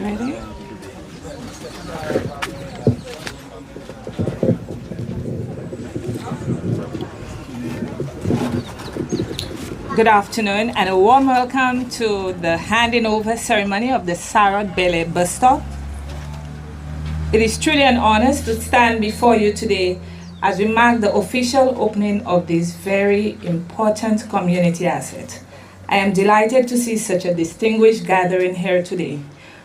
Ready? Good afternoon and a warm welcome to the handing over ceremony of the Sarot Belair bus stop. It is truly an honor to stand before you today as we mark the official opening of this very important community asset. I am delighted to see such a distinguished gathering here today,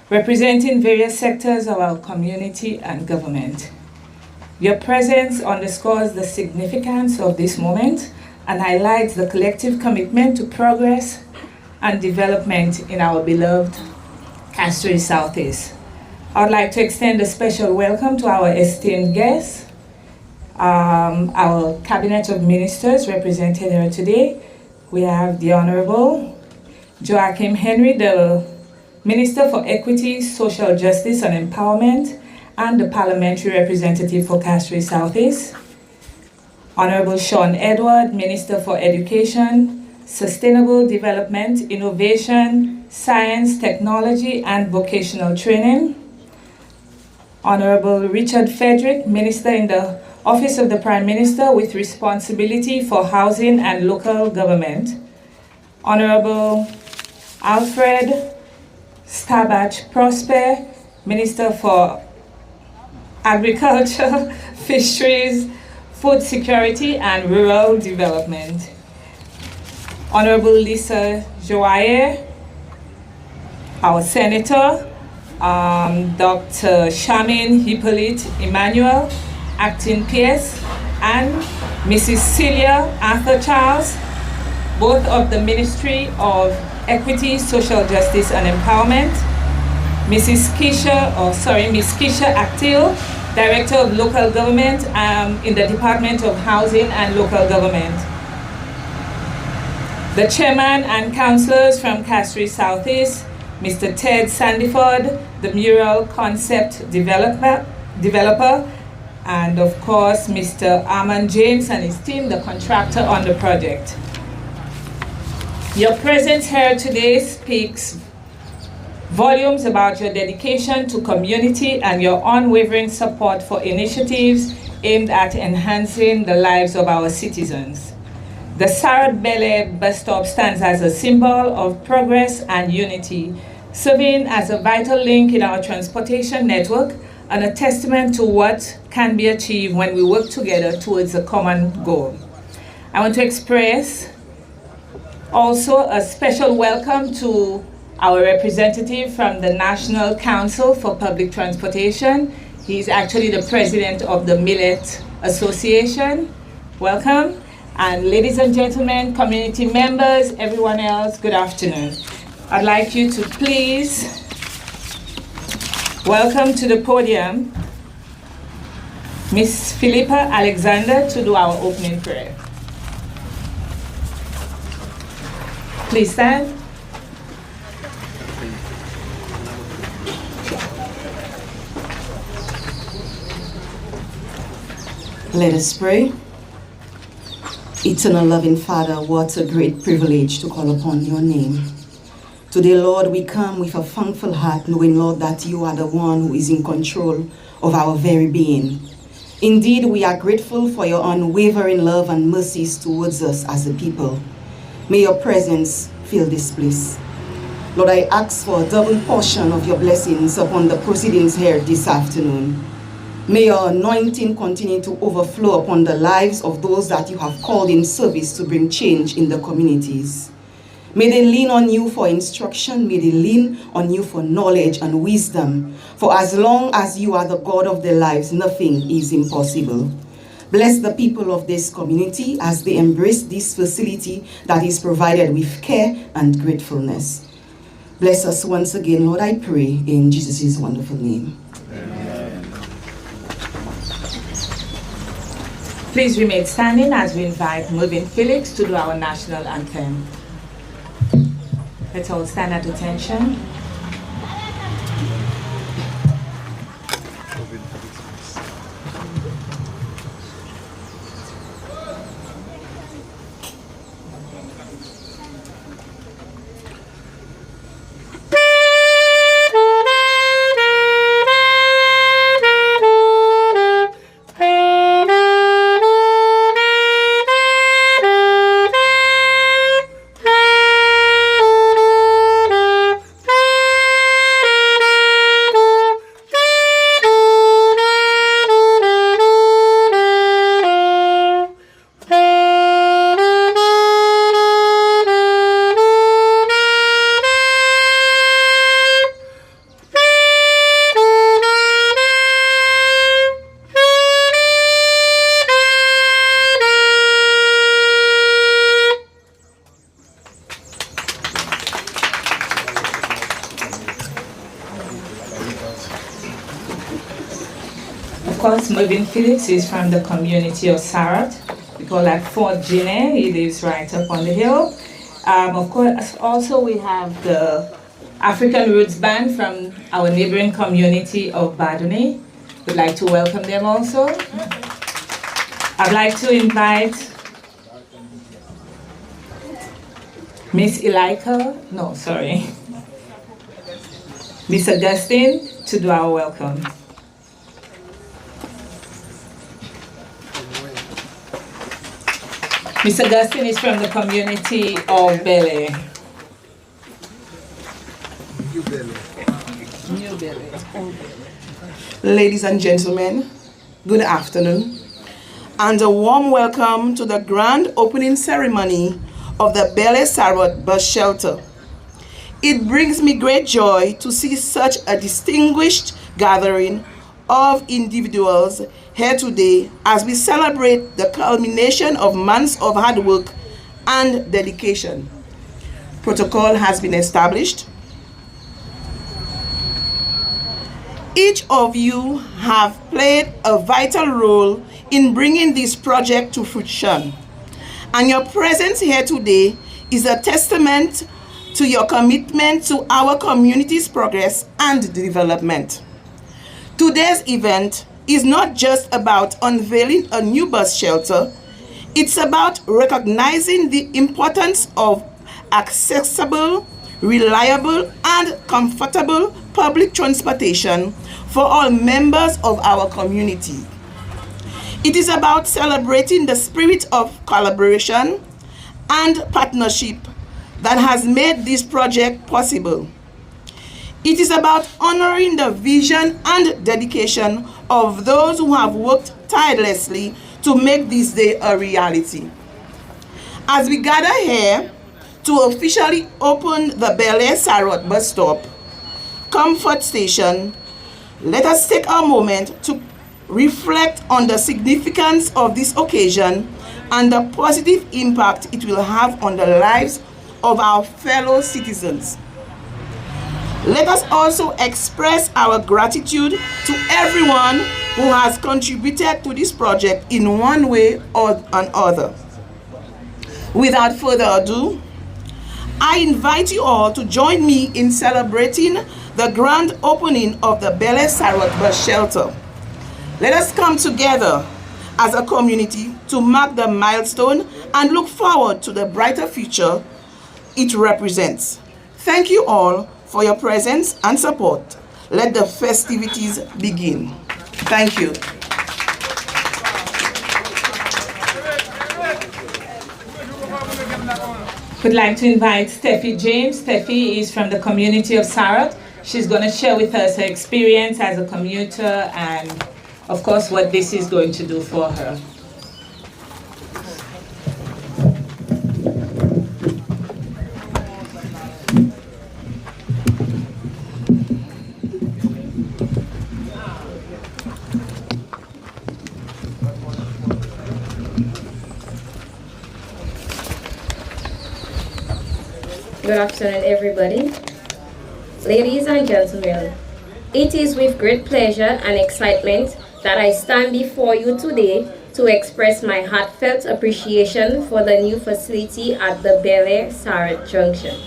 representing various sectors of our community and government. Your presence underscores the significance of this moment and highlights the collective commitment to progress and development in our beloved Castries Southeast. I would like to extend a special welcome to our esteemed guests, our Cabinet of Ministers represented here today. We have the Honorable Joachim Henry, the Minister for Equity, Social Justice and Empowerment, and the Parliamentary Representative for Castries Southeast. Honorable Sean Edward, Minister for Education, Sustainable Development, Innovation, Science, Technology, and Vocational Training. Honorable Richard Frederick, Minister in the Office of the Prime Minister with responsibility for housing and local government. Honorable Alfred Stabach Prosper, Minister for Agriculture, Fisheries, Food Security and Rural Development. Honorable Lisa Joaillier, our Senator, Dr. Shamin Hippolyte Emmanuel, Acting PS, and Mrs. Celia Arthur Charles, both of the Ministry of Equity, Social Justice and Empowerment. Miss Keisha Actil, Director of Local Government in the Department of Housing and Local Government. The Chairman and Councillors from Castries Southeast, Mr. Ted Sandiford, the Mural Concept Developer, and of course, Mr. Armand James and his team, the contractor on the project. Your presence here today speaks volumes about your dedication to community and your unwavering support for initiatives aimed at enhancing the lives of our citizens. The Sarot Belair bus stop stands as a symbol of progress and unity, serving as a vital link in our transportation network and a testament to what can be achieved when we work together towards a common goal. I want to express also a special welcome to our representative from the National Council for Public Transportation. He's actually the president of the Millet Association. Welcome. And ladies and gentlemen, community members, everyone else, good afternoon. I'd like you to please welcome to the podium Miss Philippa Alexander to do our opening prayer. Please stand. Let us pray. Eternal loving Father, what a great privilege to call upon your name. Today, Lord, we come with a thankful heart, knowing, Lord, that you are the one who is in control of our very being. Indeed, we are grateful for your unwavering love and mercies towards us as a people. May your presence fill this place. Lord, I ask for a double portion of your blessings upon the proceedings here this afternoon. May your anointing continue to overflow upon the lives of those that you have called in service to bring change in the communities. May they lean on you for instruction. May they lean on you for knowledge and wisdom. For as long as you are the God of their lives, nothing is impossible. Bless the people of this community as they embrace this facility that is provided with care and gratefulness. Bless us once again, Lord, I pray in Jesus' wonderful name. Please remain standing as we invite Mervyn Felix to do our national anthem. Let's all stand at attention. Of course, Mervyn Phillips is from the community of Sarot. We call that Fort Ginny. He lives right up on the hill. Of course, also we have the African Roots Band from our neighboring community of Baduni. We'd like to welcome them also. I'd like to invite Miss Augustine to do our welcome. Miss Augustine is from the community of Belair. Ladies and gentlemen, good afternoon, and a warm welcome to the grand opening ceremony of the Belair Sarot Bus Shelter. It brings me great joy to see such a distinguished gathering of individuals here today as we celebrate the culmination of months of hard work and dedication. Protocol has been established. Each of you have played a vital role in bringing this project to fruition, and your presence here today is a testament to your commitment to our community's progress and development. Today's event is not just about unveiling a new bus shelter, it's about recognizing the importance of accessible, reliable, and comfortable public transportation for all members of our community. It is about celebrating the spirit of collaboration and partnership that has made this project possible. It is about honoring the vision and dedication of those who have worked tirelessly to make this day a reality. As we gather here to officially open the Belair Sarot bus stop, Comfort Station, let us take a moment to reflect on the significance of this occasion and the positive impact it will have on the lives of our fellow citizens. Let us also express our gratitude to everyone who has contributed to this project in one way or another. Without further ado, I invite you all to join me in celebrating the grand opening of the Belair Sarot bus shelter. Let us come together as a community to mark the milestone and look forward to the brighter future it represents. Thank you all for your presence and support. Let the festivities begin. Thank you. Would like to invite Steffi James. Steffi is from the community of Sarot. She's going to share with us her experience as a commuter and, of course, what this is going to do for her. Good afternoon, everybody. Ladies and gentlemen, it is with great pleasure and excitement that I stand before you today to express my heartfelt appreciation for the new facility at the Belair Sarot Junction.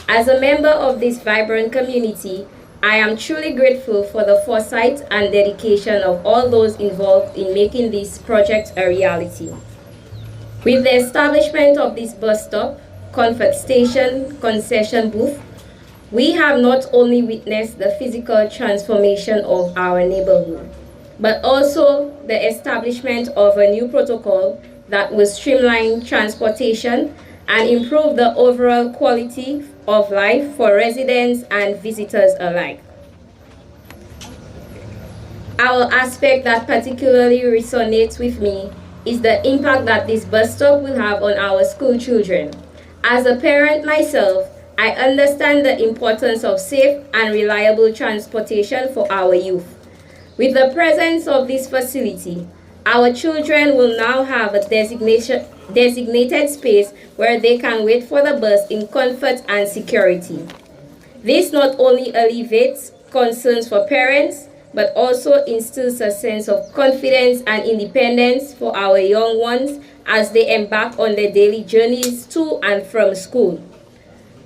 As a member of this vibrant community, I am truly grateful for the foresight and dedication of all those involved in making this project a reality. With the establishment of this bus stop, Comfort Station, concession booth, we have not only witnessed the physical transformation of our neighborhood, but also the establishment of a new protocol that will streamline transportation and improve the overall quality of life for residents and visitors alike. Our aspect that particularly resonates with me is the impact that this bus stop will have on our school children. As a parent myself, I understand the importance of safe and reliable transportation for our youth. With the presence of this facility, our children will now have a designated space where they can wait for the bus in comfort and security. This not only alleviates concerns for parents, but also instills a sense of confidence and independence for our young ones as they embark on their daily journeys to and from school.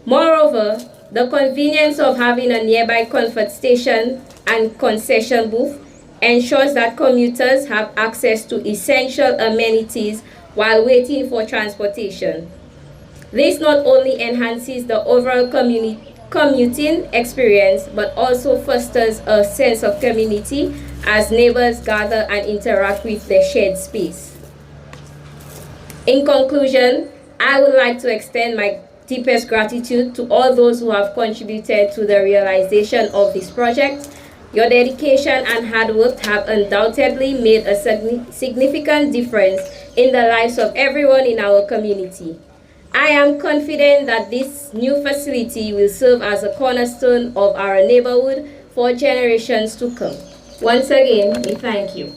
Moreover, the convenience of having a nearby comfort station and concession booth ensures that commuters have access to essential amenities while waiting for transportation. This not only enhances the overall commuting experience, but also fosters a sense of community as neighbors gather and interact with their shared space. In conclusion, I would like to extend my deepest gratitude to all those who have contributed to the realization of this project. Your dedication and hard work have undoubtedly made a significant difference in the lives of everyone in our community. I am confident that this new facility will serve as a cornerstone of our neighborhood for generations to come. Once again, we thank you.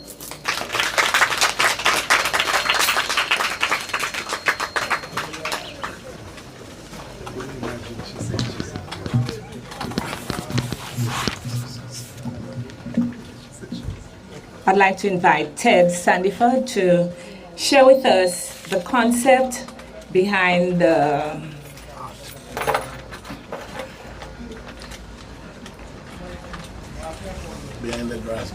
I'd like to invite Ted Sandiford to share with us the concept behind the grass.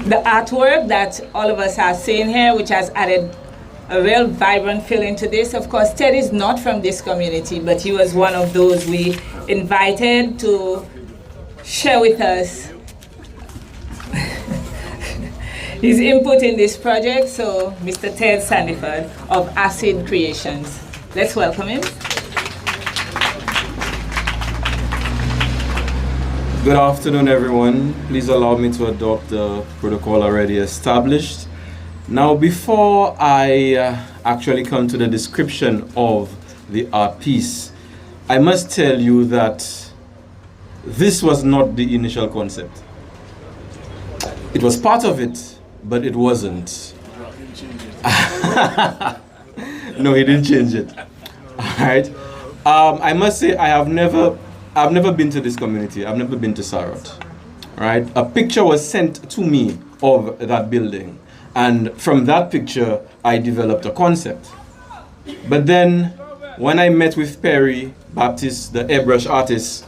the artwork that all of us are seeing here, which has added a real vibrant feeling to this. Of course, Ted is not from this community, but he was one of those we invited to share with us his input in this project. So, Mr. Ted Sandiford of Acid Creations. Let's welcome him. Good afternoon, everyone. Please allow me to adopt the protocol already established. Now, before I actually come to the description of the art piece, I must tell you that this was not the initial concept. It was part of it, but it wasn't. No, he didn't change it. All right. I must say I've never been to this community. I've never been to Sarot. Right? A picture was sent to me of that building, and from that picture, I developed a concept. But then, when I met with Perry Baptist, the airbrush artist,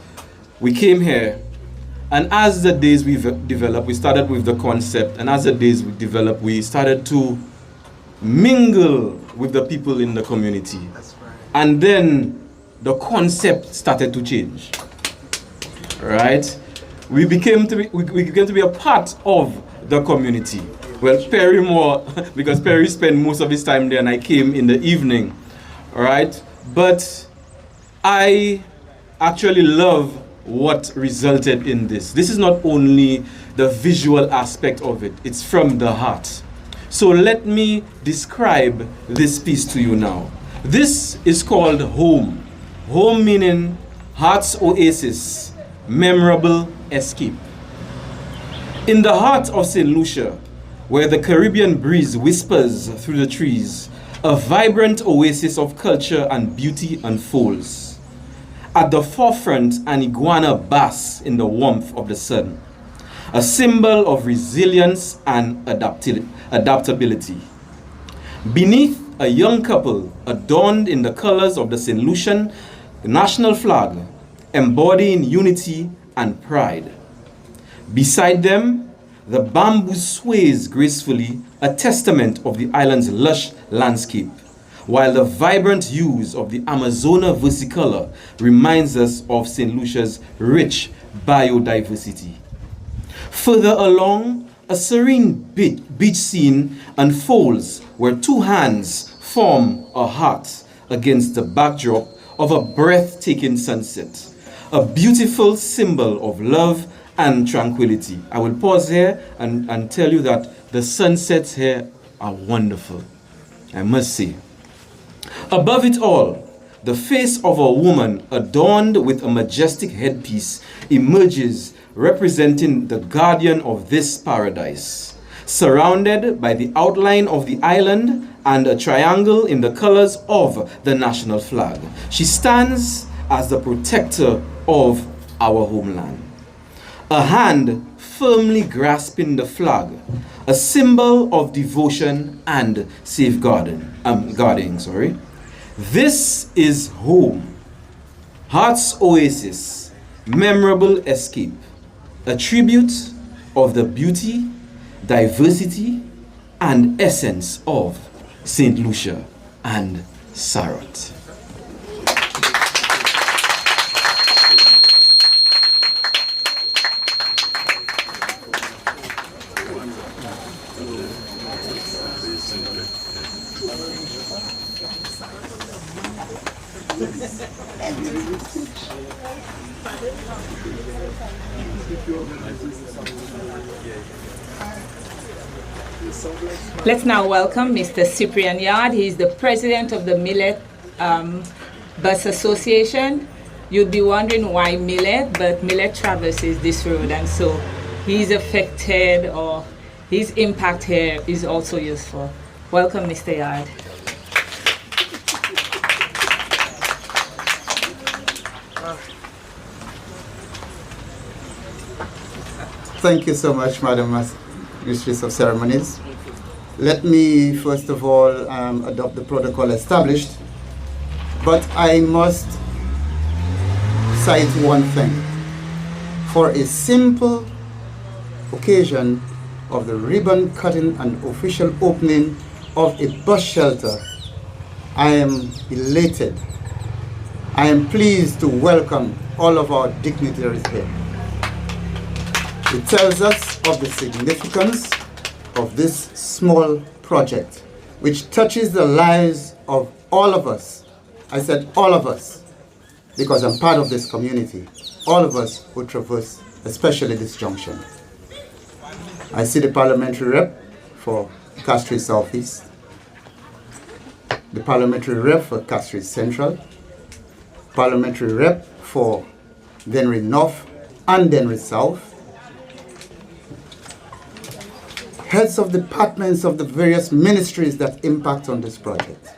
we came here, and as the days we've developed, we started with the concept, and as the days we developed, we started to mingle with the people in the community. That's right. And then the concept started to change. Right? We became to be a part of the community. Well, Perry more, because Perry spent most of his time there, and I came in the evening. All right? But I actually love what resulted in this. This is not only the visual aspect of it, it's from the heart. So let me describe this piece to you now. This is called Home. Home meaning heart's oasis, memorable escape. In the heart of St. Lucia, where the Caribbean breeze whispers through the trees, a vibrant oasis of culture and beauty unfolds. At the forefront, an iguana basks in the warmth of the sun, a symbol of resilience and adaptability. Beneath, a young couple adorned in the colors of the St. Lucian national flag, embodying unity and pride. Beside them, the bamboo sways gracefully, a testament of the island's lush landscape, while the vibrant hues of the Amazona versicolor reminds us of St. Lucia's rich biodiversity. Further along, a serene beach scene unfolds where two hands form a heart against the backdrop of a breathtaking sunset, a beautiful symbol of love and tranquility. I will pause here and tell you that the sunsets here are wonderful, I must say. Above it all, the face of a woman adorned with a majestic headpiece emerges, representing the guardian of this paradise, surrounded by the outline of the island and a triangle in the colors of the national flag. She stands as the protector of our homeland. a hand firmly grasping the flag, a symbol of devotion and guarding. This is home, heart's oasis, memorable escape, a tribute of the beauty, diversity, and essence of St. Lucia and Sarot. Let's now welcome Mr. Cyprian Yard. He is the president of the Millet Bus Association. You'd be wondering why Millet, but Millet traverses this road, and so he's affected, or his impact here is also useful. Welcome, Mr. Yard. Thank you so much, Madam Mistress of Ceremonies. Let me first of all adopt the protocol established, but I must cite one thing. For a simple occasion of the ribbon cutting and official opening of a bus shelter, I am elated. I am pleased to welcome all of our dignitaries here. It tells us of the significance of this small project, which touches the lives of all of us. I said all of us, because I'm part of this community. All of us who traverse, especially this junction. I see the parliamentary rep for Castries Southeast, the parliamentary rep for Castries Central, parliamentary rep for Dennery North and Dennery South, heads of departments of the various ministries that impact on this project.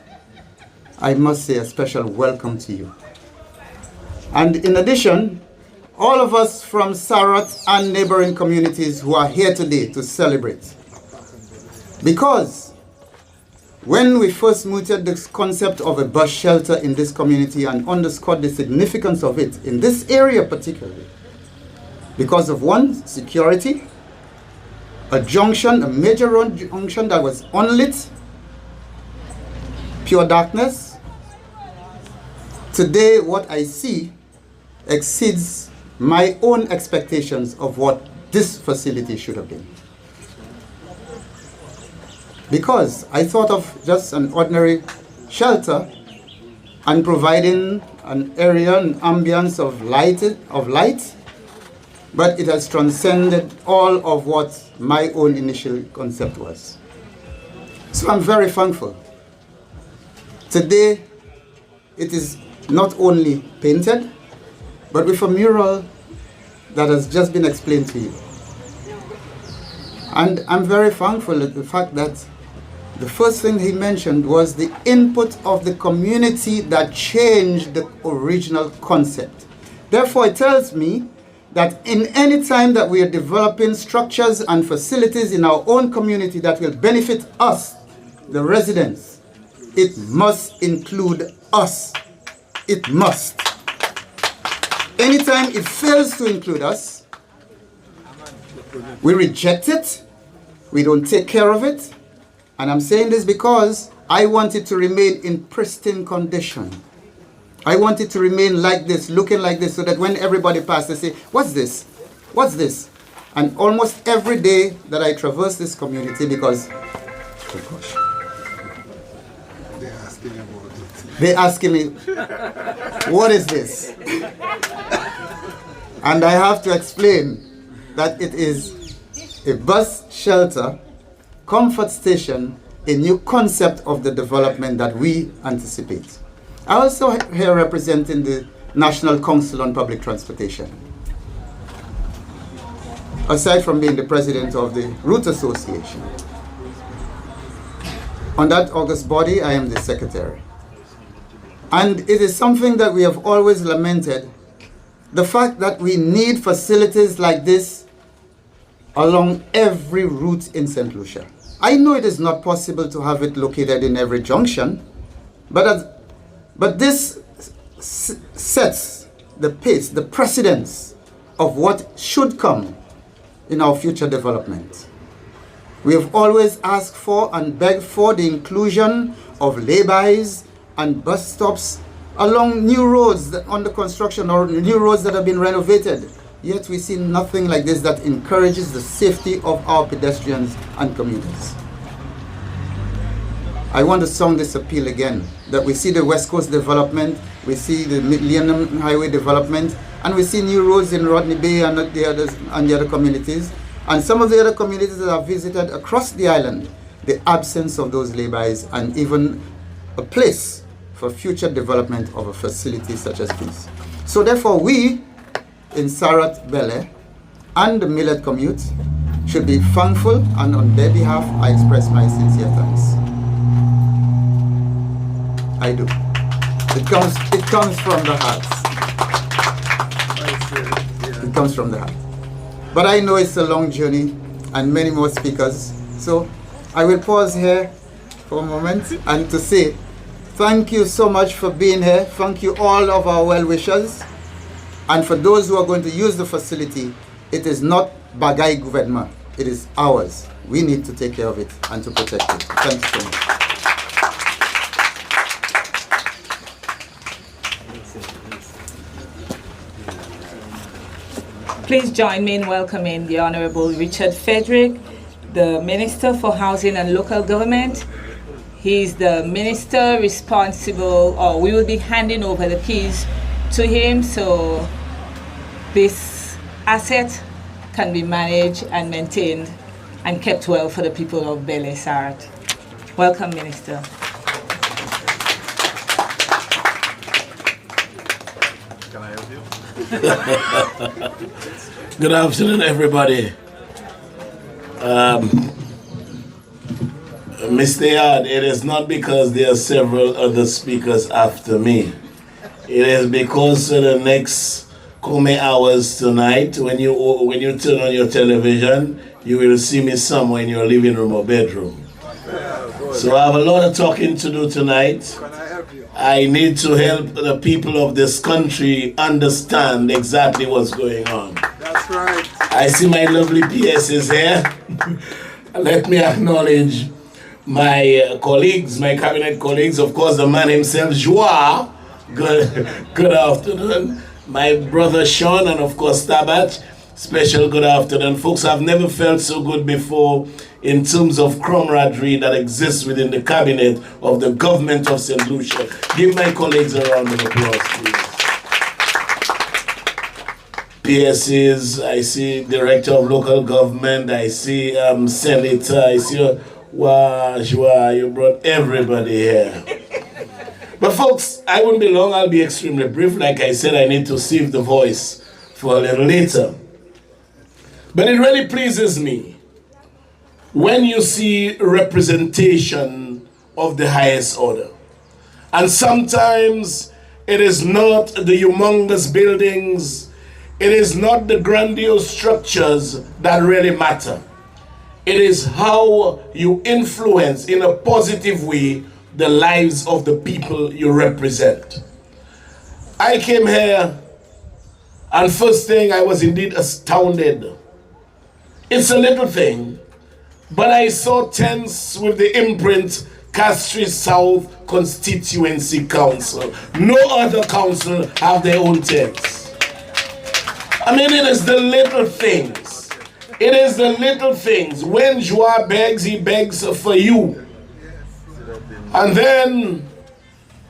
I must say a special welcome to you. And in addition, all of us from Sarot and neighboring communities who are here today to celebrate. Because when we first mooted this concept of a bus shelter in this community and underscored the significance of it in this area particularly, because of one, security, a junction, a major road junction that was unlit, pure darkness. Today, what I see exceeds my own expectations of what this facility should have been. Because I thought of just an ordinary shelter and providing an area, an ambience of light, but it has transcended all of what my own initial concept was. So I'm very thankful. Today, it is not only painted, but with a mural that has just been explained to you. And I'm very thankful at the fact that the first thing he mentioned was the input of the community that changed the original concept. Therefore, it tells me that in any time that we are developing structures and facilities in our own community that will benefit us, the residents, it must include us. It must. Anytime it fails to include us, we reject it, we don't take care of it. And I'm saying this because I want it to remain in pristine condition. I want it to remain like this, looking like this, so that when everybody passes, they say, what's this? What's this? And almost every day that I traverse this community, because, oh gosh, they're asking me, what is this? And I have to explain that it is a bus shelter, comfort station, a new concept of the development that we anticipate. I also here representing the National Council on Public Transportation. Aside from being the president of the Route Association. On that august body, I am the secretary. And it is something that we have always lamented, the fact that we need facilities like this along every route in St. Lucia. I know it is not possible to have it located in every junction, but this sets the pace, the precedence of what should come in our future development. We have always asked for and begged for the inclusion of laybys and bus stops along new roads that under construction or new roads that have been renovated. Yet we see nothing like this that encourages the safety of our pedestrians and commuters. I want to sound this appeal again, that we see the West Coast development, we see the Millennium Highway development, and we see new roads in Rodney Bay and the other communities. And some of the other communities that I've visited across the island, the absence of those laybys and even a place for future development of a facility such as this. So therefore we in Sarot, Belair and the Millet Commute should be thankful, and on their behalf I express my sincere thanks. I do. It comes from the heart. It comes from the heart. But I know it's a long journey and many more speakers. So I will pause here for a moment and to say thank you so much for being here. Thank you all of our well-wishers. And for those who are going to use the facility, it is not Bagay Gouvernement. It is ours. We need to take care of it and to protect it. Thank you so much. Please join me in welcoming the Honorable Richard Frederick, the Minister for Housing and Local Government. He's the minister responsible, or we will be handing over the keys to him so this asset can be managed and maintained and kept well for the people of Belair Sarot. Welcome, Minister. Can I help you? Good afternoon, everybody. Mr. Yard, it is not because there are several other speakers after me. It is because for the next coming hours tonight, when you turn on your television, you will see me somewhere in your living room or bedroom. So I have a lot of talking to do tonight. Can I help you? I need to help the people of this country understand exactly what's going on. That's right. I see my lovely PSs here. Let me acknowledge my colleagues, my cabinet colleagues, of course, the man himself, Joa. Good afternoon. My brother Sean, and of course Tabat. Special good afternoon. Folks, I've never felt so good before in terms of camaraderie that exists within the cabinet of the government of St. Lucia. Give my colleagues a round of applause, please. PSs, I see Director of Local Government, I see Senator, I see wow, you brought everybody here. But folks, I won't be long, I'll be extremely brief. Like I said, I need to save the voice for a little later. But it really pleases me when you see representation of the highest order. And sometimes it is not the humongous buildings, it is not the grandiose structures that really matter. It is how you influence in a positive way the lives of the people you represent. I came here and first thing I was indeed astounded. It's a little thing, but I saw tents with the imprint Castries South Constituency Council. No other council have their own tents. I mean, it is the little things. It is the little things. When Joa begs, he begs for you. And then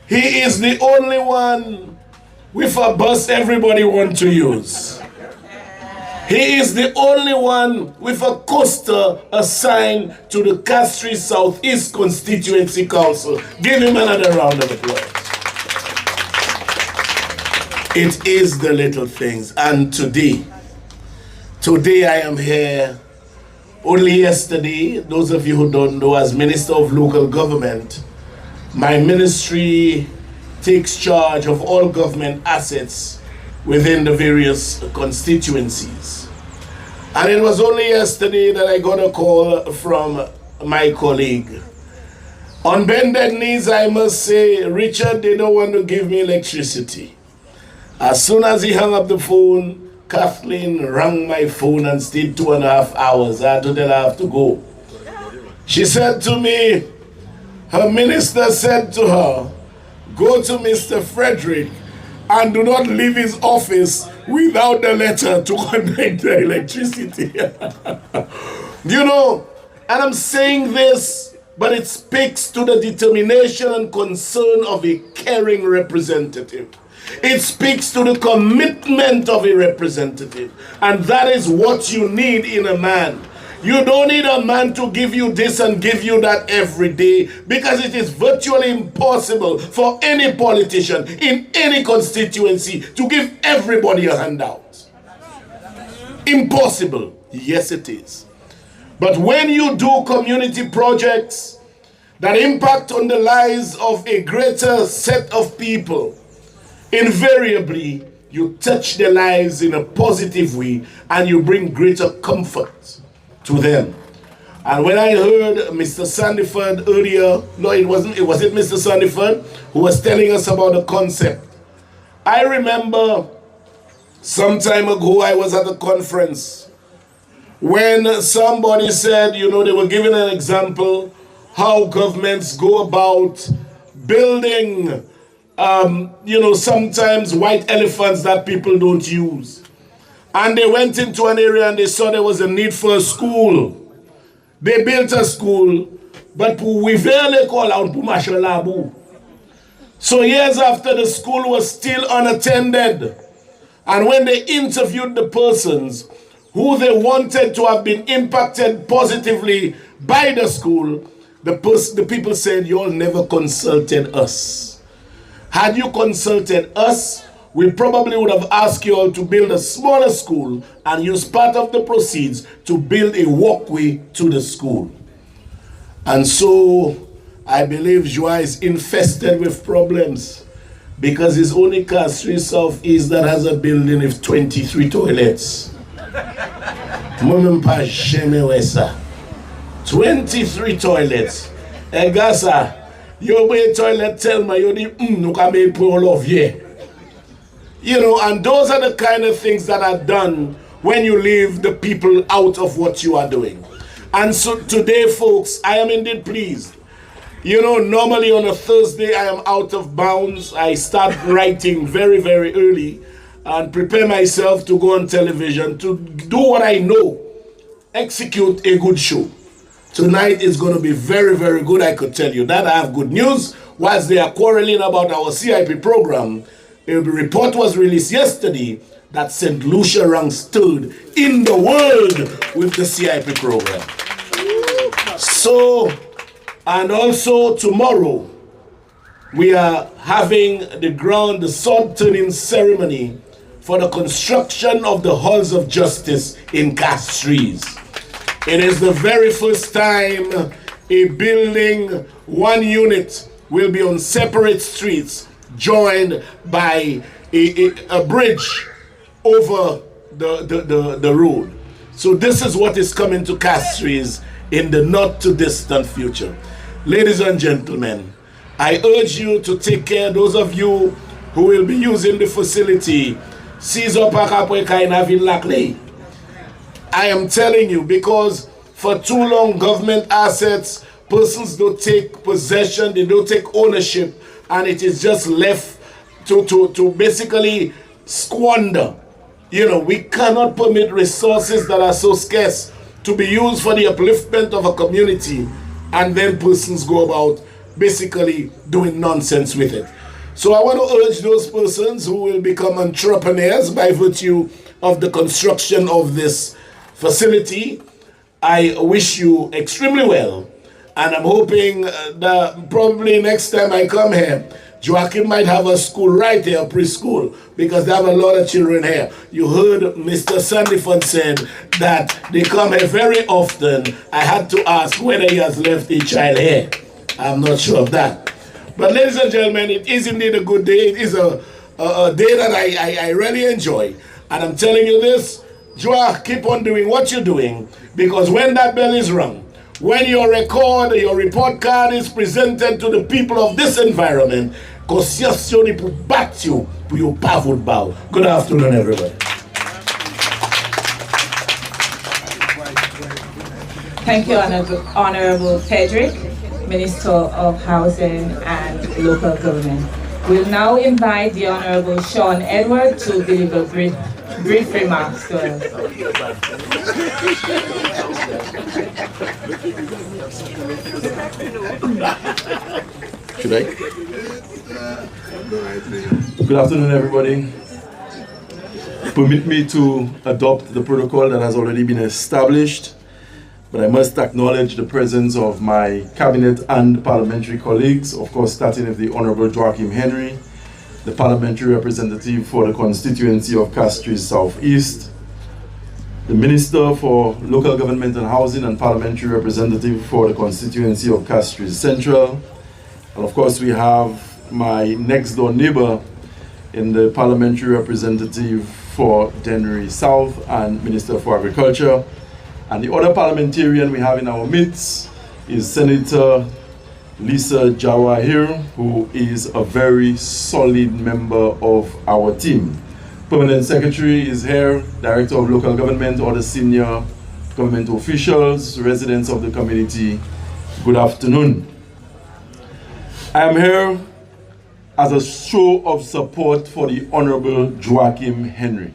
he is the only one with a bus everybody wants to use. He is the only one with a coaster assigned to the Castries Southeast Constituency Council. Give him another round of applause. It is the little things. And today I am here. Only yesterday, those of you who don't know, as Minister of Local Government, my ministry takes charge of all government assets within the various constituencies. And it was only yesterday that I got a call from my colleague. On bended knees, I must say, Richard, they don't want to give me electricity. As soon as he hung up the phone, Kathleen rang my phone and stayed 2.5 hours. I had to tell her I have to go. She said to me, her minister said to her, go to Mr. Frederick and do not leave his office without the letter to connect the electricity. You know, and I'm saying this, but it speaks to the determination and concern of a caring representative. It speaks to the commitment of a representative. And that is what you need in a man. You don't need a man to give you this and give you that every day, because it is virtually impossible for any politician in any constituency to give everybody a handout. Impossible. Yes, it is. But when you do community projects that impact on the lives of a greater set of people, invariably you touch their lives in a positive way and you bring greater comfort to them. And when I heard Mr. Sandiford earlier, no, it wasn't Mr. Sandiford who was telling us about the concept. I remember some time ago I was at a conference when somebody said, you know, they were giving an example how governments go about building, you know, sometimes white elephants that people don't use. And they went into an area and they saw there was a need for a school. They built a school, but we barely call out Pumashalabu. So years after, the school was still unattended. And when they interviewed the persons who they wanted to have been impacted positively by the school, the people said, you all never consulted us. Had you consulted us, we probably would have asked you all to build a smaller school and use part of the proceeds to build a walkway to the school. And so I believe Joa is infested with problems because it's only Castries Southeast that has a building with 23 toilets. 23 toilets. Egasa, you be toilet tell me you need all of ye. You know, and those are the kind of things that are done when you leave the people out of what you are doing. And so today, folks, I am indeed pleased. You know, normally on a Thursday, I am out of bounds. I start writing very, very early and prepare myself to go on television to do what I know, execute a good show. Tonight is going to be very, very good, I could tell you that. I have good news. Whilst they are quarreling about our CIP program, a report was released yesterday that St. Lucia ranks third in the world with the CIP program. So, and also tomorrow, we are having the sword turning ceremony for the construction of the halls of justice in Castries. It is the very first time a building, one unit, will be on separate streets, joined by a bridge over the road. So this is what is coming to Castries in the not too distant future. Ladies and gentlemen, I urge you to take care, those of you who will be using the facility. I am telling you, because for too long government assets, persons don't take possession, they don't take ownership, and it is just left to basically squander. You know, we cannot permit resources that are so scarce to be used for the upliftment of a community, and then persons go about basically doing nonsense with it. So I want to urge those persons who will become entrepreneurs by virtue of the construction of this facility. I wish you extremely well, and I'm hoping that probably next time I come here, Joachim might have a school right here, preschool, because they have a lot of children here. You heard Mr. Sandiford said that they come here very often. I had to ask whether he has left a child here. I'm not sure of that. But ladies and gentlemen, it is indeed a good day. It is a a day that I really enjoy. And I'm telling you this, Joa, keep on doing what you're doing, because when that bell is rung, when your report card is presented to the people of this environment, good afternoon, everybody. Thank you, Honorable Frederick, Minister of Housing and Local Government. We'll now invite the Honorable Sean Edward to deliver brief remarks to us. Should I? Good afternoon, everybody. Permit me to adopt the protocol that has already been established, but I must acknowledge the presence of my cabinet and parliamentary colleagues, of course, starting with the Honorable Joachim Henry, the parliamentary representative for the constituency of Castries Southeast, the Minister for Local Government and Housing and parliamentary representative for the constituency of Castries Central, and of course we have my next door neighbor in the parliamentary representative for Dennery South and Minister for Agriculture. And the other parliamentarian we have in our midst is Senator Lisa Jawahir, who is a very solid member of our team. Permanent Secretary is here, Director of Local Government, other senior government officials, residents of the community. Good afternoon. I am here as a show of support for the Honorable Joachim Henry.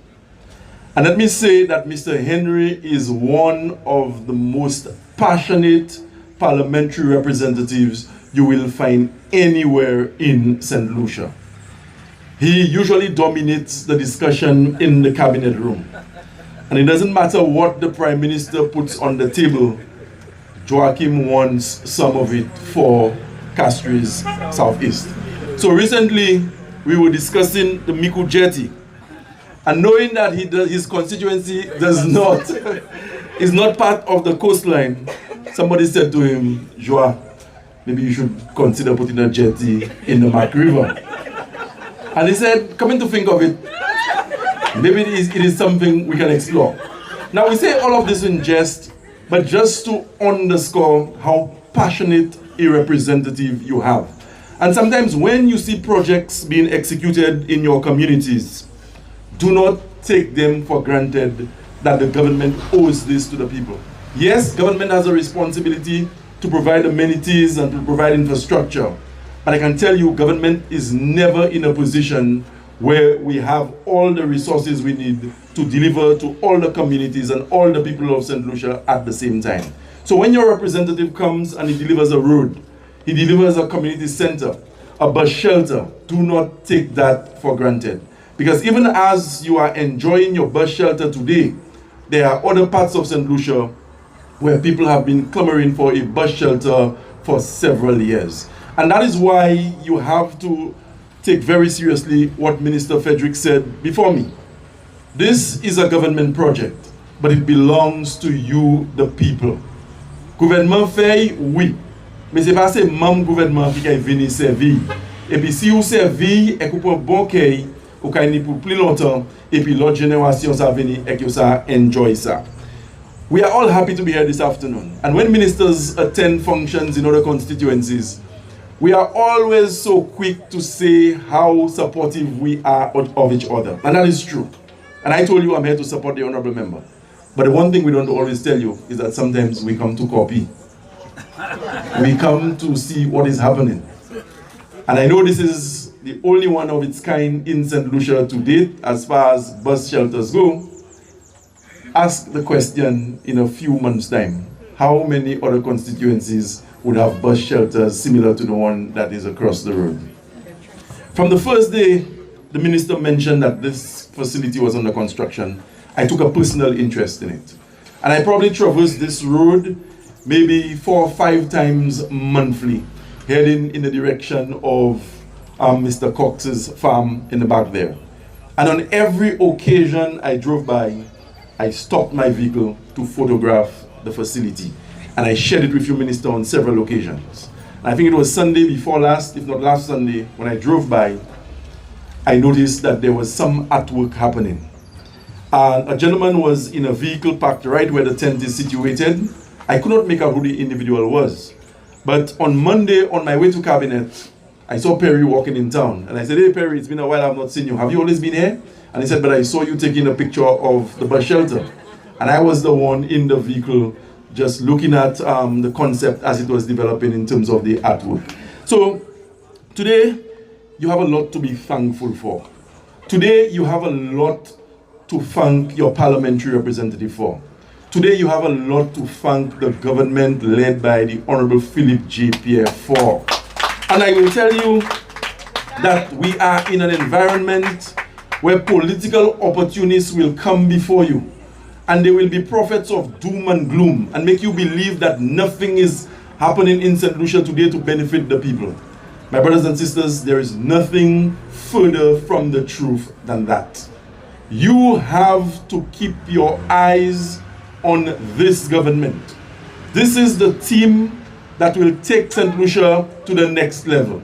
And let me say that Mr. Henry is one of the most passionate parliamentary representatives you will find anywhere in St. Lucia. He usually dominates the discussion in the cabinet room. And it doesn't matter what the Prime Minister puts on the table, Joachim wants some of it for Castries Southeast. So recently, we were discussing the Miku Jetty. And knowing that his constituency is not part of the coastline, somebody said to him, Joa, maybe you should consider putting a jetty in the Mac River. And he said, coming to think of it, maybe it is something we can explore. Now we say all of this in jest, but just to underscore how passionate a representative you have. And sometimes when you see projects being executed in your communities, do not take them for granted that the government owes this to the people. Yes, government has a responsibility to provide amenities and to provide infrastructure. But I can tell you, government is never in a position where we have all the resources we need to deliver to all the communities and all the people of St. Lucia at the same time. So when your representative comes and he delivers a road, he delivers a community center, a bus shelter, do not take that for granted. Because even as you are enjoying your bus shelter today, there are other parts of St. Lucia where people have been clamoring for a bus shelter for several years. And that is why you have to take very seriously what Minister Frederick said before me. This is a government project, but it belongs to you, the people. Gouvernement fait, oui. Mais c'est pas c'est même gouvernement qui est venu servir. Et puis si vous servez et vous prenez bon cœur, ou kay ni pour plus longtemps, et puis l'autre génération ça venir et que ça enjoy ça. We are all happy to be here this afternoon. And when ministers attend functions in other constituencies, we are always so quick to say how supportive we are of each other. And that is true. And I told you I'm here to support the honorable member. But the one thing we don't always tell you is that sometimes we come to copy. We come to see what is happening. And I know this is the only one of its kind in St. Lucia to date as far as bus shelters go. Ask the question in a few months' time. How many other constituencies would have bus shelters similar to the one that is across the road? From the first day the minister mentioned that this facility was under construction, I took a personal interest in it. And I probably traversed this road maybe 4 or 5 times monthly, heading in the direction of Mr. Cox's farm in the back there. And on every occasion I drove by, I stopped my vehicle to photograph the facility. And I shared it with you, Minister, on several occasions. And I think it was Sunday before last, if not last Sunday, when I drove by, I noticed that there was some artwork happening. A gentleman was in a vehicle parked right where the tent is situated. I could not make out who the individual was. But on Monday, on my way to cabinet, I saw Perry walking in town. And I said, hey Perry, it's been a while, I've not seen you. Have you always been here? And he said, but I saw you taking a picture of the bus shelter. And I was the one in the vehicle just looking at the concept as it was developing in terms of the artwork. So today, you have a lot to be thankful for. Today, you have a lot to thank your parliamentary representative for. Today, you have a lot to thank the government led by the Honorable Philip J. Pierre for. And I will tell you that we are in an environment where political opportunists will come before you, and they will be prophets of doom and gloom and make you believe that nothing is happening in St. Lucia today to benefit the people. My brothers and sisters, there is nothing further from the truth than that. You have to keep your eyes on this government. This is the team that will take St. Lucia to the next level.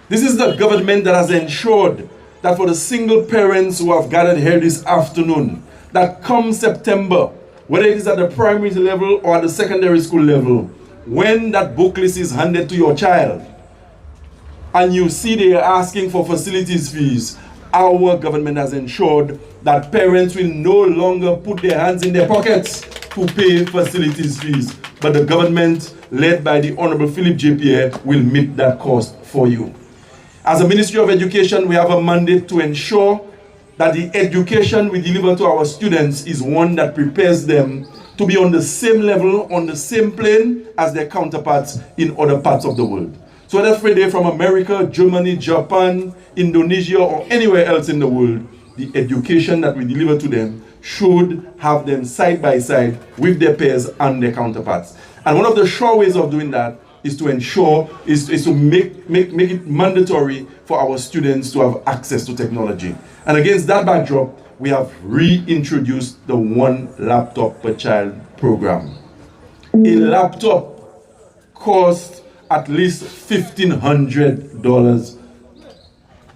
This is the government that has ensured that for the single parents who have gathered here this afternoon, that come September, whether it is at the primary level or at the secondary school level, when that book list is handed to your child, and you see they are asking for facilities fees, our government has ensured that parents will no longer put their hands in their pockets to pay facilities fees, but the government led by the Honorable Philip J. Pierre will meet that cost for you. As a Ministry of Education, we have a mandate to ensure that the education we deliver to our students is one that prepares them to be on the same level, on the same plane as their counterparts in other parts of the world. So whether they're from America, Germany, Japan, Indonesia, or anywhere else in the world, the education that we deliver to them should have them side by side with their peers and their counterparts. And one of the sure ways of doing that is to ensure, is to make it mandatory for our students to have access to technology. And against that backdrop, we have reintroduced the one laptop per child program. A laptop costs at least $1,500.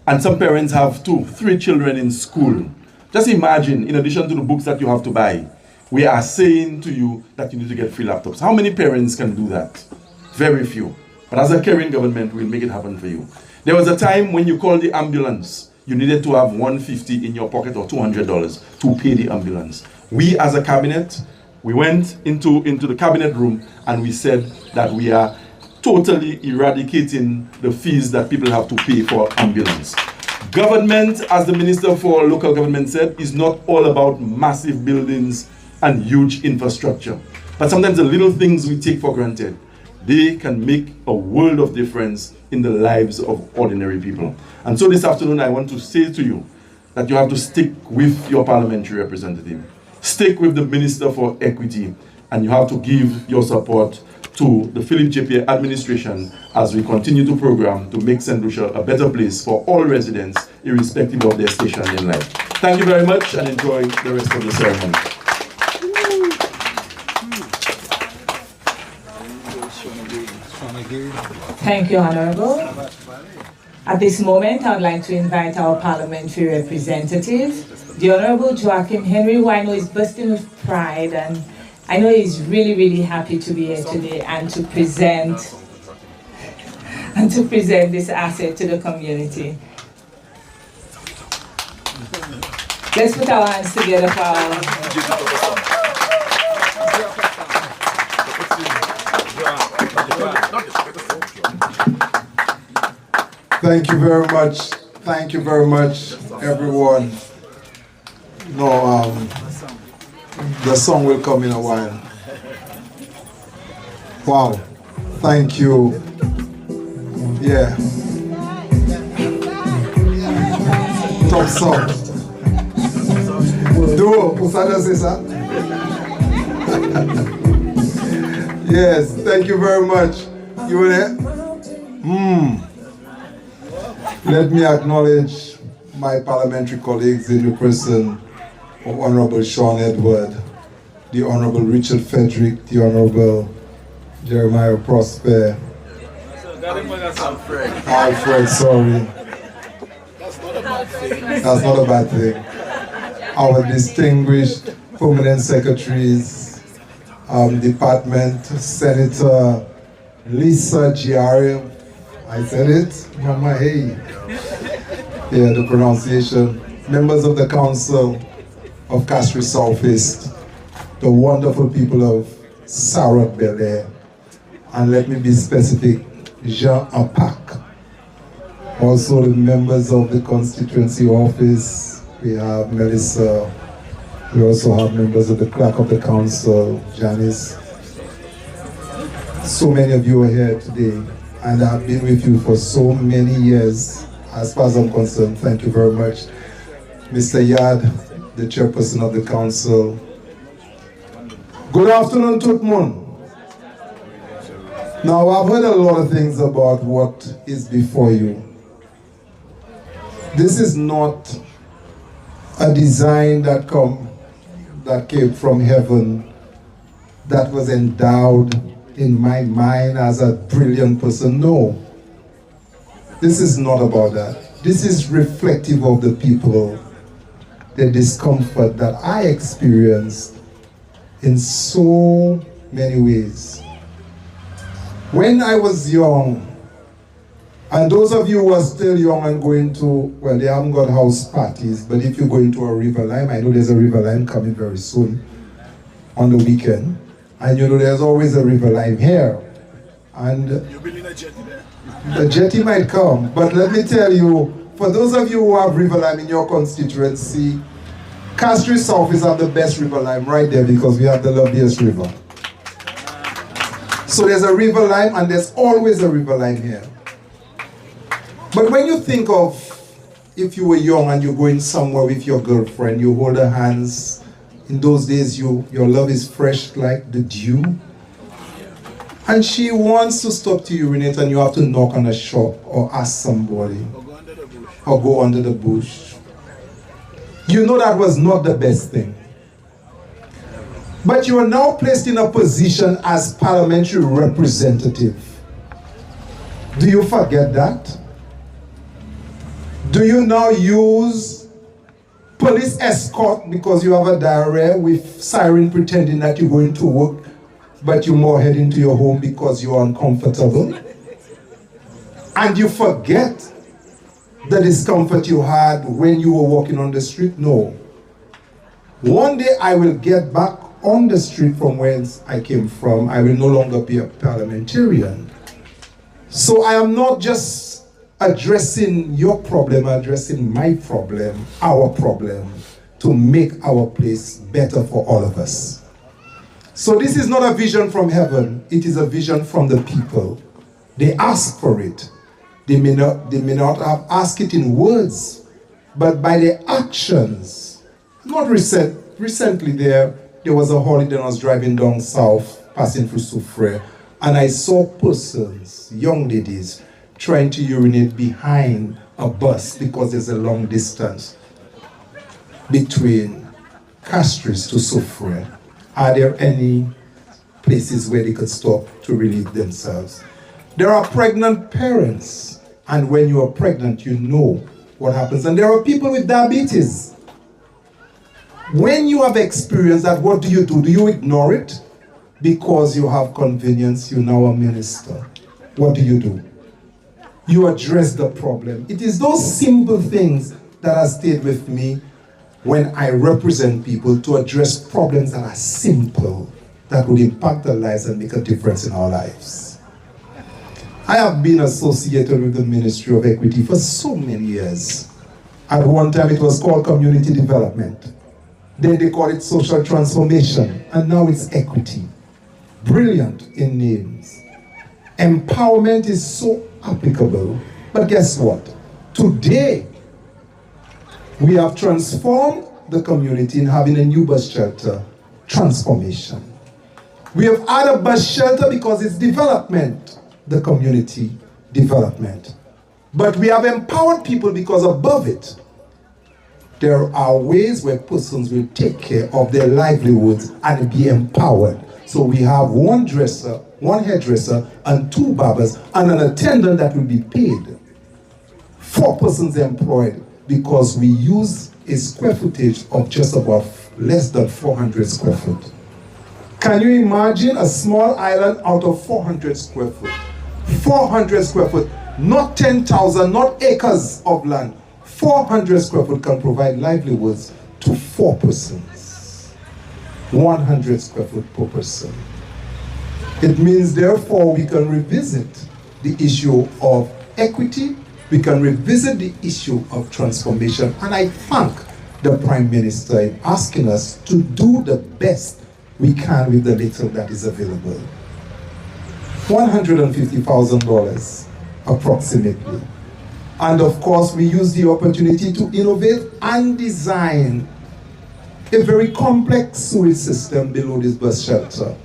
And some parents have 2, 3 children in school. Just imagine, in addition to the books that you have to buy, we are saying to you that you need to get free laptops. How many parents can do that? Very few. But as a caring government, we'll make it happen for you. There was a time when you called the ambulance, you needed to have $150 in your pocket or $200 to pay the ambulance. We as a cabinet, we went into the cabinet room and we said that we are totally eradicating the fees that people have to pay for ambulance. Government, as the Minister for Local Government said, is not all about massive buildings and huge infrastructure. But sometimes the little things we take for granted, they can make a world of difference in the lives of ordinary people. And so this afternoon I want to say to you that you have to stick with your parliamentary representative. Stick with the Minister for Equity, and you have to give your support to the Philip J. Pierre administration as we continue to program to make St. Lucia a better place for all residents, irrespective of their station in life. Thank you very much and enjoy the rest of the ceremony. Thank you, Honorable. At this moment, I would like to invite our parliamentary representative, the Honorable Joachim Henry, who I know is bursting with pride, and I know he's really, really happy to be here today and to present this asset to the community. Let's put our hands together for our... Thank you very much. Thank you very much, everyone. No, the song will come in a while. Wow. Thank you. Yeah. Top song. Duo, vous savez c'est ça? Yes, thank you very much. You were there? Let me acknowledge my parliamentary colleagues in the person of Honorable Sean Edward, the Honorable Richard Frederick, the Honorable Jeremiah Prosper, Alfred, sorry. That's not a bad thing. Our distinguished permanent secretaries, department, Senator Lisa Giaria, I said it, Mama, hey. Yeah, the pronunciation. Members of the Council of Castries Southeast, the wonderful people of Sarot, Belair, and let me be specific, Jean Apak. Also the members of the constituency office, we have Melissa, we also have members of the clerk of the council, Janice. So many of you are here today, and I've been with you for so many years. As far as I'm concerned, thank you very much. Mr. Yad, the chairperson of the council. Good afternoon, Tutmun. Now, I've heard a lot of things about what is before you. This is not a design that came from heaven, that was endowed in my mind as a brilliant person. No, this is not about that. This is reflective of the people, the discomfort that I experienced in so many ways. When I was young, and those of you who are still young and going to, well, they haven't got house parties, but if you're going to a river lime, I know there's a river lime coming very soon on the weekend. And you know there's always a river lime here. And you're building a jetty there. The jetty might come, but let me tell you, for those of you who have river lime in your constituency, Castries South is the best river lime right there because we have the loveliest river. So there's a river lime and there's always a river lime here. But when you think of if you were young and you're going somewhere with your girlfriend, you hold her hands. In those days, your love is fresh like the dew. And she wants to stop to urinate and you have to knock on a shop or ask somebody. Or go under the bush. You know that was not the best thing. But you are now placed in a position as parliamentary representative. Do you forget that? Do you now use police escort because you have a diarrhea with siren pretending that you're going to work, but you're more heading to your home because you're uncomfortable? And you forget the discomfort you had when you were walking on the street? No. One day I will get back on the street from where I came from. I will no longer be a parliamentarian. So I am not just addressing your problem, addressing my problem, our problem, to make our place better for all of us. So this is not a vision from heaven, it is a vision from the people. They ask for it. They may not have asked it in words, but by their actions. Not recently there was a holiday and I was driving down south, passing through Soufrière, and I saw persons, young ladies, trying to urinate behind a bus because there's a long distance between Castries to Soufrière. Are there any places where they could stop to relieve themselves? There are pregnant parents, and when you are pregnant, you know what happens. And there are people with diabetes. When you have experienced that, what do? Do you ignore it? Because you have convenience, you're now a minister. What do? You address the problem. It is those simple things that have stayed with me when I represent people, to address problems that are simple, that would impact their lives and make a difference in our lives. I have been associated with the Ministry of Equity for so many years. At one time it was called Community Development. Then they called it Social Transformation, and now it's Equity. Brilliant in names. Empowerment is so applicable, but guess what? Today, we have transformed the community in having a new bus shelter. Transformation. We have added a bus shelter because it's development, the community development. But we have empowered people because above it, there are ways where persons will take care of their livelihoods and be empowered. So we have one dresser, one hairdresser, and 2 barbers, and an attendant that will be paid. 4 persons employed because we use a square footage of just about less than 400 square foot. Can you imagine a small island out of 400 square foot? 400 square foot, not 10,000, not acres of land. 400 square foot can provide livelihoods to 4 persons. 100 square foot per person. It means, therefore, we can revisit the issue of equity, we can revisit the issue of transformation, and I thank the Prime Minister in asking us to do the best we can with the little that is available. $150,000 approximately. And of course, we use the opportunity to innovate and design a very complex sewage system below this bus shelter.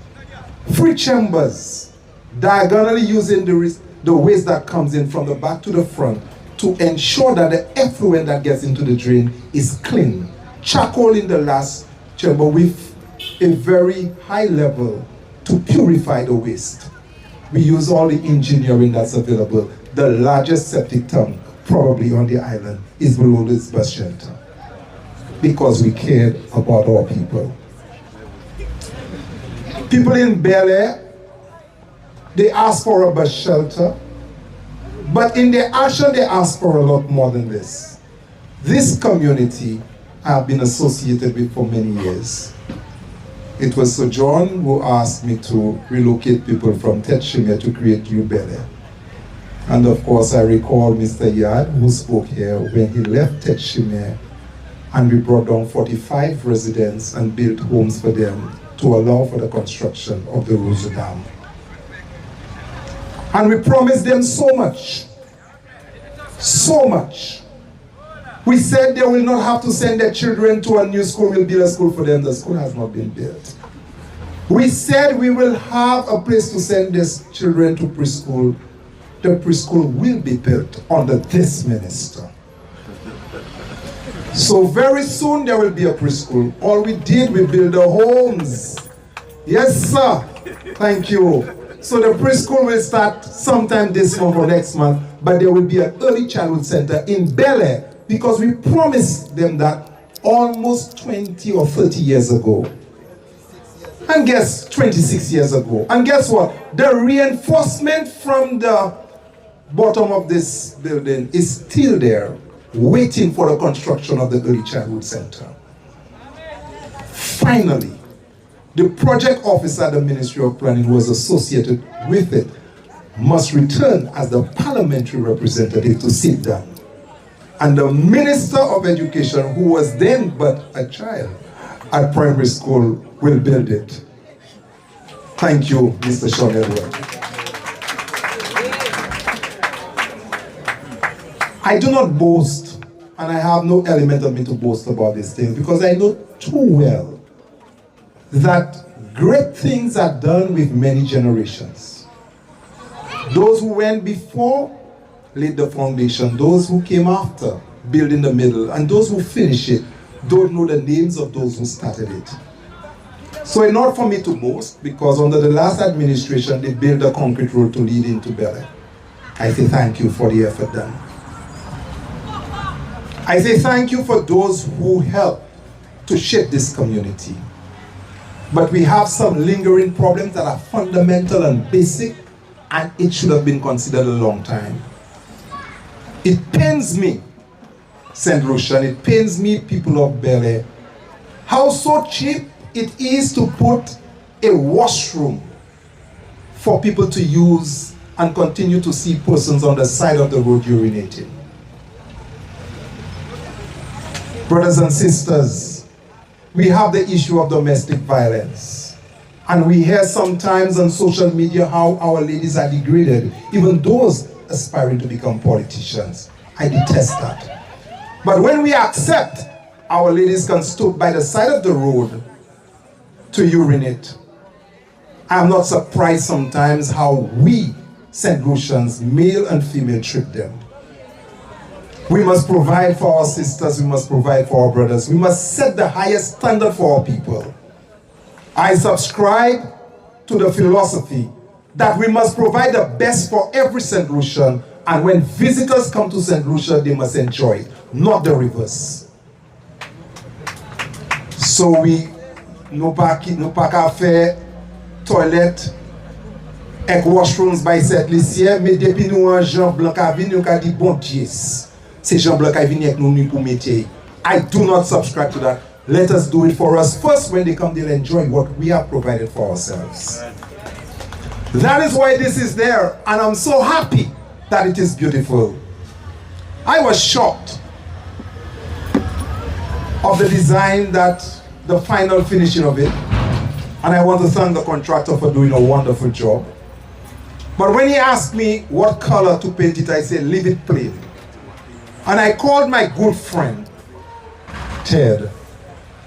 3 chambers, diagonally using the waste that comes in from the back to the front to ensure that the effluent that gets into the drain is clean. Charcoal in the last chamber with a very high level to purify the waste. We use all the engineering that's available. The largest septic tank probably on the island is below this bus shelter because we cared about our people. People in Belair, they ask for a bus shelter, but in their action they ask for a lot more than this. This community I have been associated with for many years. It was Sir John who asked me to relocate people from Tetshimia to create New Belair. And of course I recall Mr. Yard who spoke here when he left Tetshimia, and we brought down 45 residents and built homes for them to allow for the construction of the Rosa Dam. And we promised them so much. So much. We said they will not have to send their children to a new school. We'll build a school for them. The school has not been built. We said we will have a place to send these children to preschool. The preschool will be built under this minister. So very soon there will be a preschool. All we did, we build the homes. Yes, sir. Thank you. So the preschool will start sometime this month or next month, but there will be an early childhood center in Belair because we promised them that almost 20 or 30 years ago. And guess, 26 years ago. And guess what? The reinforcement from the bottom of this building is still there, waiting for the construction of the early childhood center. Finally, the project officer at the Ministry of Planning who was associated with it must return as the parliamentary representative to sit down. And the Minister of Education, who was then but a child at primary school, will build it. Thank you, Mr. Sean Edward. I do not boast, and I have no element of me to boast about these things, because I know too well that great things are done with many generations. Those who went before laid the foundation. Those who came after build in the middle. And those who finish it don't know the names of those who started it. So it's not for me to boast, because under the last administration, they built a concrete road to lead into Belair. I say thank you for the effort done. I say thank you for those who helped to shape this community. But we have some lingering problems that are fundamental and basic, and it should have been considered a long time. It pains me, St. Lucia, and it pains me, people of Belair, how so cheap it is to put a washroom for people to use and continue to see persons on the side of the road urinating. Brothers and sisters, we have the issue of domestic violence. And we hear sometimes on social media how our ladies are degraded, even those aspiring to become politicians. I detest that. But when we accept our ladies can stoop by the side of the road to urinate, I am not surprised sometimes how we St. Lucians, male and female, treat them. We must provide for our sisters, we must provide for our brothers. We must set the highest standard for our people. I subscribe to the philosophy that we must provide the best for every St. Lucian, And when visitors come to St. Lucia, they must enjoy it, not the reverse. So we no pa ka fè toilet ek washrooms by St. Lucia, mais depuis nous un Jean Blanc a vini, nous ka di bon Dieu. C'est Jean Blanc a vini avec nous pour métier. I do not subscribe to that. Let us do it for us first. When they come, they'll enjoy what we have provided for ourselves. That is why this is there, and I'm so happy that it is beautiful. I was shocked of the design, that the final finishing of it, and I want to thank the contractor for doing a wonderful job. But when he asked me what color to paint it, I said, leave it plain. And I called my good friend, Ted.